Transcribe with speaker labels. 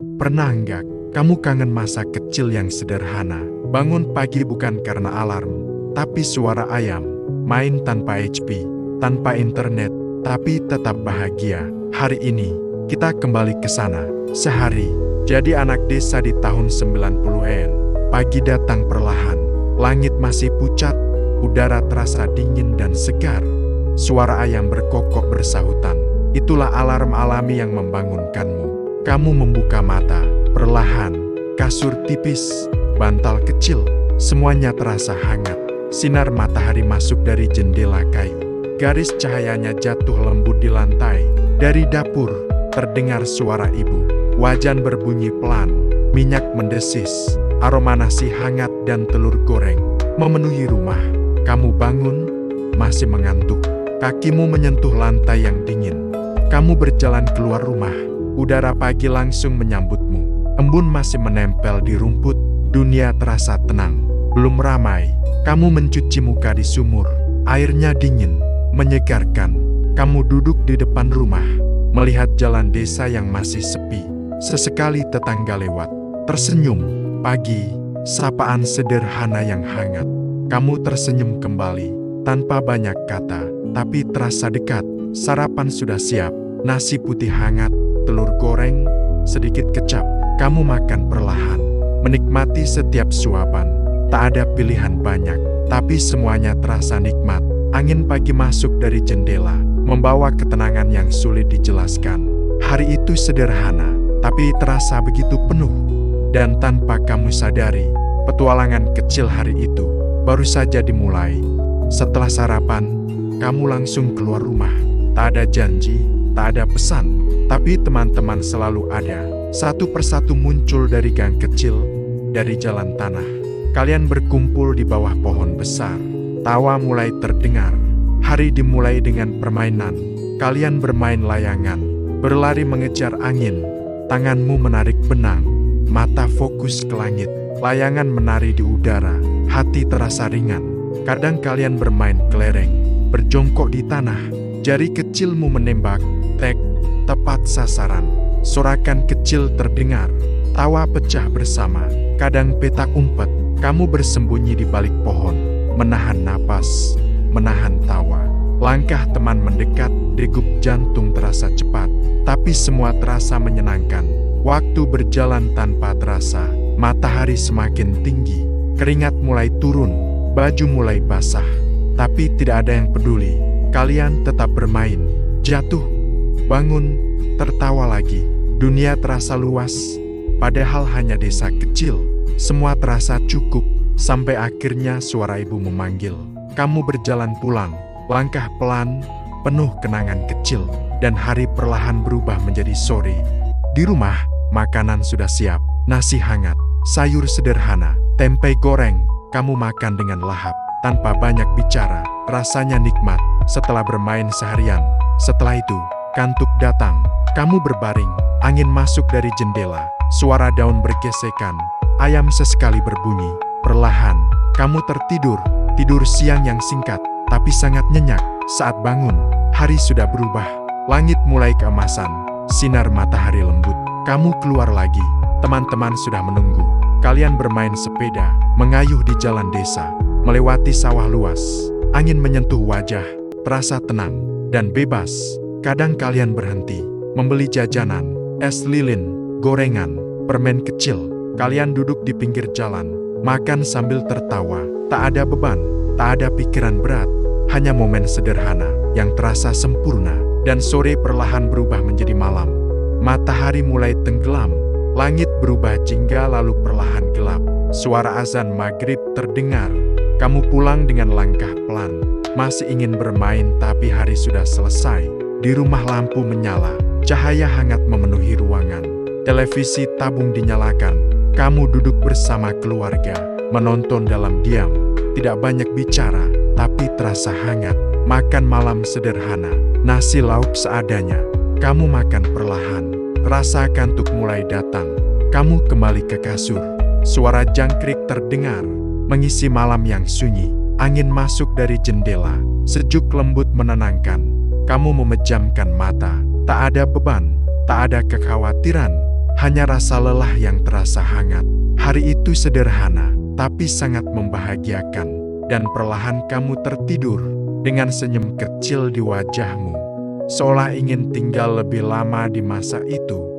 Speaker 1: Pernah enggak, kamu kangen masa kecil yang sederhana? Bangun pagi bukan karena alarm, tapi suara ayam. Main tanpa HP, tanpa internet, tapi tetap bahagia. Hari ini, kita kembali ke sana. Sehari, jadi anak desa di tahun 90-an. Pagi datang perlahan, langit masih pucat, udara terasa dingin dan segar. Suara ayam berkokok bersahutan. Itulah alarm alami yang membangunkanmu. Kamu membuka mata, perlahan, kasur tipis, bantal kecil, semuanya terasa hangat. Sinar matahari masuk dari jendela kayu. Garis cahayanya jatuh lembut di lantai. Dari dapur, terdengar suara ibu. Wajan berbunyi pelan, minyak mendesis, aroma nasi hangat dan telur goreng memenuhi rumah. Kamu bangun, masih mengantuk. Kakimu menyentuh lantai yang dingin. Kamu berjalan keluar rumah. Udara pagi langsung menyambutmu. Embun masih menempel di rumput. Dunia terasa tenang. Belum ramai. Kamu mencuci muka di sumur. Airnya dingin, menyegarkan. Kamu duduk di depan rumah, melihat jalan desa yang masih sepi. Sesekali tetangga lewat, tersenyum. Pagi, sapaan sederhana yang hangat. Kamu tersenyum kembali, tanpa banyak kata, tapi terasa dekat. Sarapan sudah siap, nasi putih hangat, telur goreng, sedikit kecap. Kamu makan perlahan, menikmati setiap suapan. Tak ada pilihan banyak, tapi semuanya terasa nikmat. Angin pagi masuk dari jendela, membawa ketenangan yang sulit dijelaskan. Hari itu sederhana, tapi terasa begitu penuh. Dan tanpa kamu sadari, petualangan kecil hari itu baru saja dimulai. Setelah sarapan, kamu langsung keluar rumah. Tak ada janji, tak ada pesan, tapi teman-teman selalu ada. Satu persatu muncul dari gang kecil, dari jalan tanah. Kalian berkumpul di bawah pohon besar. Tawa mulai terdengar. Hari dimulai dengan permainan. Kalian bermain layangan, berlari mengejar angin. Tanganmu menarik benang, mata fokus ke langit. Layangan menari di udara, hati terasa ringan. Kadang kalian bermain kelereng, berjongkok di tanah. Jari kecilmu menembak, tek, tepat sasaran. Sorakan kecil terdengar, tawa pecah bersama. Kadang petak umpet, kamu bersembunyi di balik pohon, menahan napas, menahan tawa. Langkah teman mendekat, degup jantung terasa cepat, tapi semua terasa menyenangkan. Waktu berjalan tanpa terasa, matahari semakin tinggi, keringat mulai turun, baju mulai basah, tapi tidak ada yang peduli. Kalian tetap bermain, jatuh, bangun, tertawa lagi. Dunia terasa luas, padahal hanya desa kecil. Semua terasa cukup, sampai akhirnya suara ibu memanggil. Kamu berjalan pulang, langkah pelan, penuh kenangan kecil, dan hari perlahan berubah menjadi sore. Di rumah, makanan sudah siap, nasi hangat, sayur sederhana, tempe goreng. Kamu makan dengan lahap, tanpa banyak bicara, rasanya nikmat. Setelah bermain seharian, setelah itu, kantuk datang. Kamu berbaring, angin masuk dari jendela, suara daun bergesekan, ayam sesekali berbunyi. Perlahan, kamu tertidur, tidur siang yang singkat, tapi sangat nyenyak. Saat bangun, hari sudah berubah, langit mulai keemasan, sinar matahari lembut. Kamu keluar lagi, teman-teman sudah menunggu. Kalian bermain sepeda, mengayuh di jalan desa, melewati sawah luas. Angin menyentuh wajah, terasa tenang dan bebas. Kadang kalian berhenti, membeli jajanan, es lilin, gorengan, permen kecil. Kalian duduk di pinggir jalan, makan sambil tertawa. Tak ada beban, tak ada pikiran berat, hanya momen sederhana yang terasa sempurna. Dan sore perlahan berubah menjadi malam. Matahari mulai tenggelam, langit berubah jingga lalu perlahan gelap. Suara azan maghrib terdengar. Kamu pulang dengan langkah pelan. Masih ingin bermain tapi hari sudah selesai. Di rumah lampu menyala, cahaya hangat memenuhi ruangan. Televisi tabung dinyalakan. Kamu duduk bersama keluarga, menonton dalam diam. Tidak banyak bicara, tapi terasa hangat. Makan malam sederhana, nasi lauk seadanya. Kamu makan perlahan, rasa kantuk mulai datang. Kamu kembali ke kasur. Suara jangkrik terdengar, mengisi malam yang sunyi. Angin masuk dari jendela, sejuk lembut menenangkan. Kamu memejamkan mata, tak ada beban, tak ada kekhawatiran, hanya rasa lelah yang terasa hangat. Hari itu sederhana, tapi sangat membahagiakan, dan perlahan kamu tertidur dengan senyum kecil di wajahmu, seolah ingin tinggal lebih lama di masa itu.